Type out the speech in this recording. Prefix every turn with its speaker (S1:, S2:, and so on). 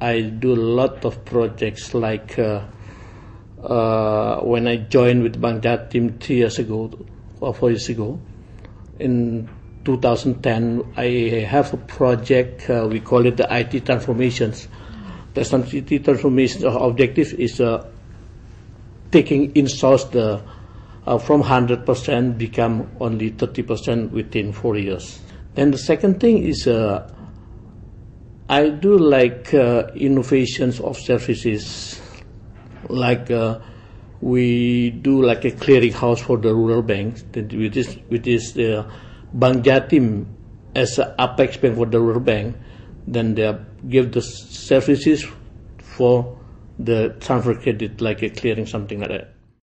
S1: I do a lot of projects like when I joined with Bank Jatim 3 years ago or 4 years ago. In 2010, I have a project, we call it the IT transformations. The IT transformation objective is taking in-source the from 100% become only 30% within 4 years. Then the second thing is I do like innovations of services, like we do like a clearing house for the rural banks, which is the Bank Jatim as an apex bank for the rural bank. Then they give the services for the transfer credit, like a clearing, something like that.